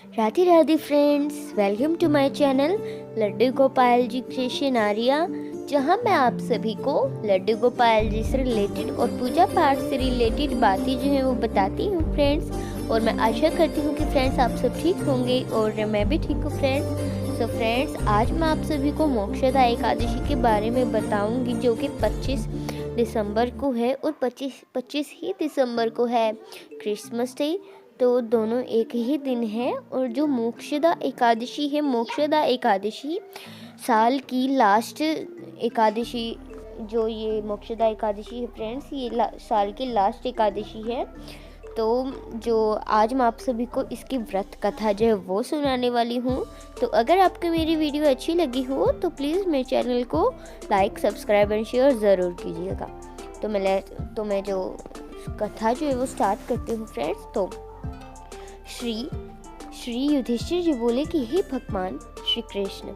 Radhe Radhe friends, welcome to my channel Laddu Gopal ji creation Arya, जहां मैं आप सभी को लड्डू गोपाल जी से रिलेटेड और पूजा पाठ से रिलेटेड बातें जो हैं वो बताती हूँ फ्रेंड्स। और मैं आशा करती हूँ कि फ्रेंड्स आप सब ठीक होंगे और मैं भी ठीक हूँ फ्रेंड्स। सो फ्रेंड्स, आज मैं आप सभी को मोक्षदा एकादशी के बारे में बताऊँगी, जो कि 25 दिसंबर को है और 25 ही दिसंबर को है क्रिसमस डे। तो दोनों एक ही दिन है। और जो मोक्षदा एकादशी है, मोक्षदा एकादशी साल की लास्ट एकादशी, जो ये मोक्षदा एकादशी है फ्रेंड्स, ये साल की लास्ट एकादशी है। तो जो आज मैं आप सभी को इसकी व्रत कथा जो है वो सुनाने वाली हूँ। तो अगर आपको मेरी वीडियो अच्छी लगी हो तो प्लीज़ मेरे चैनल को लाइक, सब्सक्राइब एंड शेयर ज़रूर कीजिएगा। तो मैं जो कथा जो है वो स्टार्ट करती हूँ फ्रेंड्स। तो श्री युधिष्ठिर जी बोले कि हे भगवान श्री कृष्ण,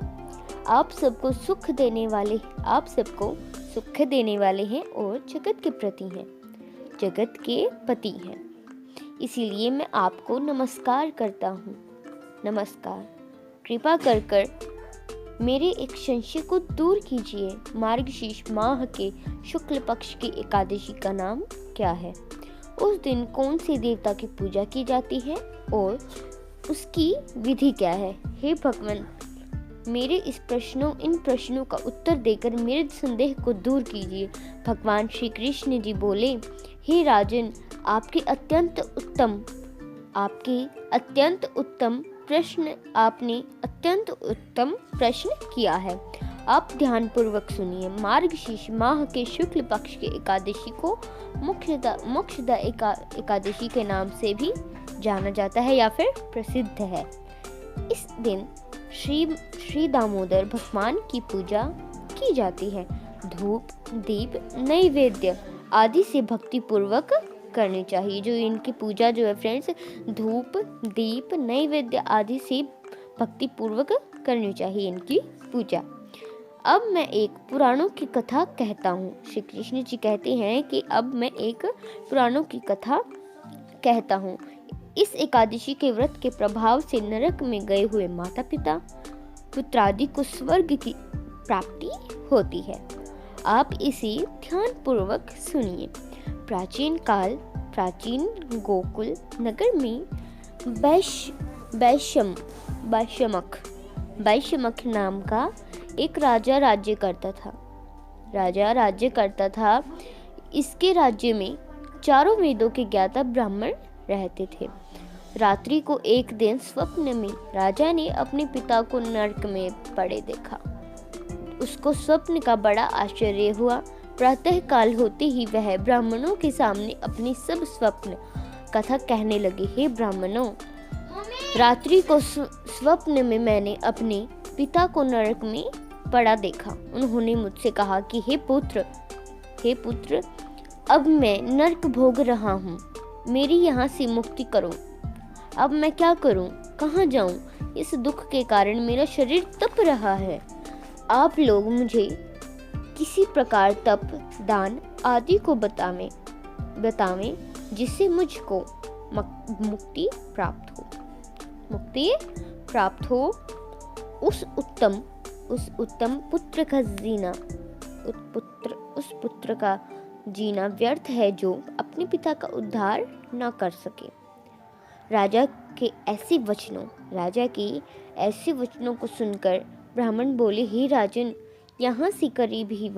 आप सबको सुख देने वाले हैं और जगत के प्रति हैं, जगत के पति हैं, इसीलिए मैं आपको नमस्कार करता हूँ। नमस्कार। कृपा कर मेरे एक संशय को दूर कीजिए। मार्गशीर्ष माह के शुक्ल पक्ष की एकादशी का नाम क्या है? उस दिन कौन से देवता की पूजा की जाती है और उसकी विधि क्या है? हे भगवान, मेरे इन प्रश्नों का उत्तर देकर मेरे संदेह को दूर कीजिए। भगवान श्री कृष्ण जी बोले, हे राजन, आपने अत्यंत उत्तम प्रश्न किया है। आप ध्यान पूर्वक सुनिए। मार्गशीर्ष माह के शुक्ल पक्ष की एकादशी को मोक्षदा एकादशी के नाम से भी जाना जाता है या फिर प्रसिद्ध है। इस दिन श्री दामोदर भगवान की पूजा की जाती है। धूप, दीप, नैवेद्य आदि से भक्ति पूर्वक करनी चाहिए। जो इनकी पूजा जो है फ्रेंड्स, धूप, दीप, नैवेद्य आदि से भक्ति पूर्वक करनी चाहिए इनकी पूजा। अब मैं एक पुराणों की कथा कहता हूँ। श्री कृष्ण जी कहते हैं कि अब मैं एक पुराणों की कथा कहता हूँ। इस एकादशी के व्रत के प्रभाव से नरक में गए हुए माता पिता पुत्रादि को स्वर्ग की प्राप्ति होती है। आप इसे ध्यान पूर्वक सुनिए। प्राचीन गोकुल नगर में वैश्यमख नाम का एक राजा राज्य करता था। इसके राज्य में चारों वेदों के ज्ञाता ब्राह्मण रहते थे। रात्रि को एक दिन स्वप्न में राजा ने अपने पिता को नरक में पड़े देखा। उसको स्वप्न का बड़ा आश्चर्य हुआ। प्रातः काल होते ही वह ब्राह्मणों के सामने अपनी सब स्वप्न कथा कहने लगे। हे ब्राह्मणों, रात्रि को स्वप्न में मैंने अपने पिता को नरक में पड़ा देखा। उन्होंने मुझसे कहा कि हे पुत्र, अब मैं नरक भोग रहा हूँ, मेरी यहाँ से मुक्ति करो। अब मैं क्या करूँ, कहाँ जाऊँ? इस दुख के कारण मेरा शरीर तप रहा है। आप लोग मुझे किसी प्रकार तप, दान आदि को बतावें जिससे मुझको मुक्ति प्राप्त हो। उस उत्तम पुत्र का जीना व्यर्थ है जो अपने पिता का उद्धार न कर सके। राजा के ऐसे वचनों को सुनकर ब्राह्मण बोले, हे राजन, यहाँ से करीब ही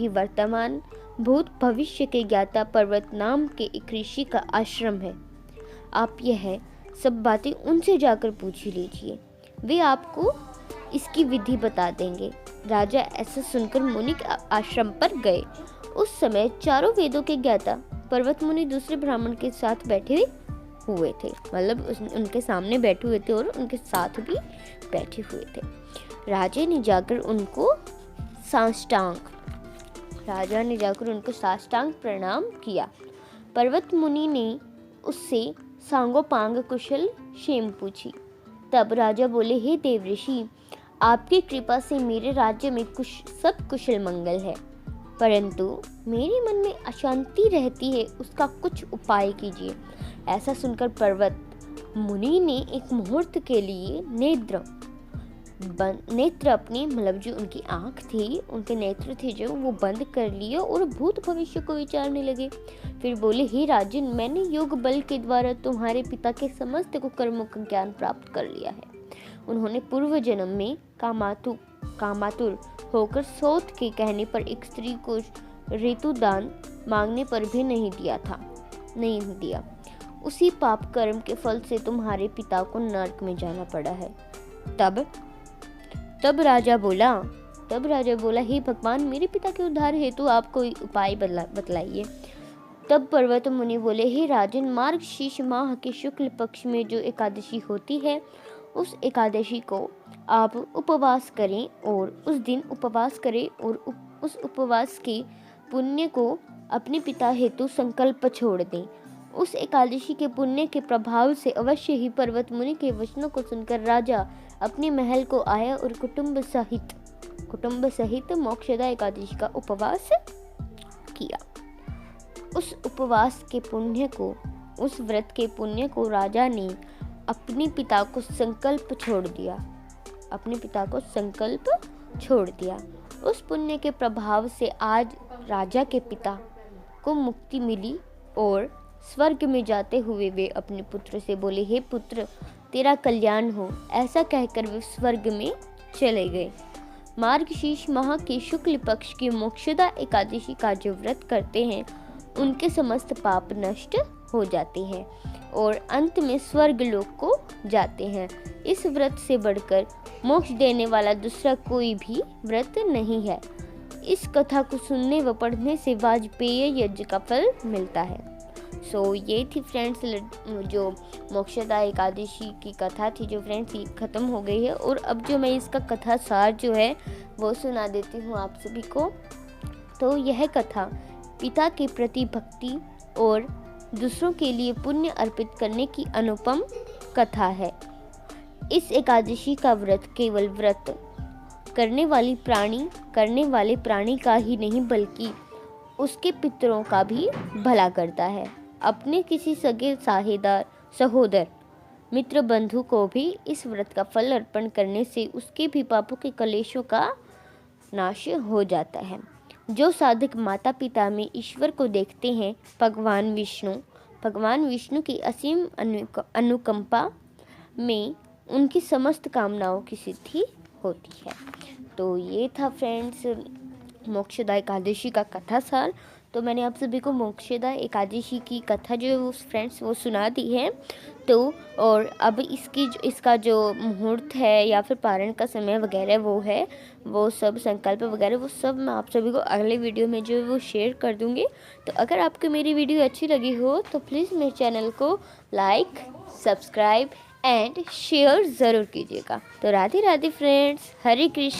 वर्तमान भूत भविष्य के ज्ञाता पर्वत नाम के एक ऋषि का आश्रम है। आप यह सब बातें उनसे जाकर पूछ लीजिए, वे आपको इसकी विधि बता देंगे। राजा ऐसा सुनकर मुनि के आश्रम पर गए। उस समय चारों वेदों के ज्ञाता पर्वत मुनि दूसरे ब्राह्मण के साथ बैठे हुए थे, मतलब उनके सामने बैठे हुए थे और उनके साथ भी बैठे हुए थे। राजा ने जाकर उनको साष्टांग प्रणाम किया। पर्वत मुनि ने उससे सांगोपांग कुशल क्षेम पूछी। तब राजा बोले, हे देव ऋषि, आपकी कृपा से मेरे राज्य में सब कुशल मंगल है, परंतु मेरे मन में अशांति रहती है, उसका कुछ उपाय कीजिए। ऐसा सुनकर पर्वत मुनि ने एक मुहूर्त के लिए नेत्र अपनी मतलब जो उनकी आंख थी, उनके नेत्र थे जो, वो बंद कर लिए और भूत भविष्य को विचारने लगे। फिर बोले, हे राजन, मैंने योग बल के द्वारा तुम्हारे पिता के समस्त कुकर्मों का ज्ञान प्राप्त कर लिया है। उन्होंने पूर्व जन्म में कामातुर होकर सौत के कहने पर एक स्त्री को ऋतुदान मांगने पर भी नहीं दिया। उसी पाप कर्म के फल से तुम्हारे पिता को नरक में जाना पड़ा है। तब राजा बोला, हे भगवान, मेरे पिता के उद्धार हेतु आप कोई उपाय बतलाइए। तब पर्वत मुनि बोले, हे राजन, मार्गशीर्ष माह के शुक्ल पक्ष में जो एकादशी होती है, उस एकादशी को आप उपवास करें और उस दिन उपवास करें और उस उपवास के पुण्य को अपने पिता हेतु संकल्प छोड़ दें। उस एकादशी के पुण्य के प्रभाव से अवश्य ही पर्वत मुनि के वचनों को सुनकर राजा अपने महल को आया और कुटुंब सहित मोक्षदा एकादशी का उपवास किया। उस उपवास के पुण्य को, उस व्रत के पुण्य को राजा ने अपने पिता को संकल्प छोड़ दिया। उस पुण्य के प्रभाव से आज राजा के पिता को मुक्ति मिली और स्वर्ग में जाते हुए वे अपने पुत्र से बोले, हे पुत्र, तेरा कल्याण हो। ऐसा कहकर वे स्वर्ग में चले गए। मार्गशीर्ष माह के शुक्ल पक्ष की मोक्षदा एकादशी का जो व्रत करते हैं, उनके समस्त पाप नष्ट हो जाते हैं और अंत में स्वर्ग लोक को जाते हैं। इस व्रत से बढ़कर मोक्ष देने वाला दूसरा कोई भी व्रत नहीं है। इस कथा को सुनने व पढ़ने से वाजपेय यज्ञ का फल मिलता है। ये थी फ्रेंड्स जो मोक्षदा एकादशी की कथा थी, जो फ्रेंड्स ये ख़त्म हो गई है। और अब जो मैं इसका कथा सार जो है वो सुना देती हूँ आप सभी को। तो यह कथा पिता के प्रति भक्ति और दूसरों के लिए पुण्य अर्पित करने की अनुपम कथा है। इस एकादशी का व्रत केवल व्रत करने वाले प्राणी का ही नहीं बल्कि उसके पितरों का भी भला करता है। अपने किसी सगे सहोदर मित्र बंधु को भी इस व्रत का फल अर्पण करने से उसके भी पापों के कलेशों का नाश हो जाता है। जो साधक माता पिता में ईश्वर को देखते हैं, भगवान विष्णु की असीम अनुकंपा में उनकी समस्त कामनाओं की सिद्धि होती है। तो ये था फ्रेंड्स मोक्षदा एकादशी का कथा सार। तो मैंने आप सभी को मोक्षदा एकादशी की कथा जो फ्रेंड्स वो सुना दी है। तो और अब इसका जो मुहूर्त है या फिर पारण का समय वगैरह वो सब संकल्प वगैरह वो सब मैं आप सभी को अगले वीडियो में जो है वो शेयर कर दूँगी। तो अगर आपको मेरी वीडियो अच्छी लगी हो तो प्लीज़ मेरे चैनल को लाइक, सब्सक्राइब एंड शेयर ज़रूर कीजिएगा। तो राधे राधे फ्रेंड्स, हरे कृष्ण।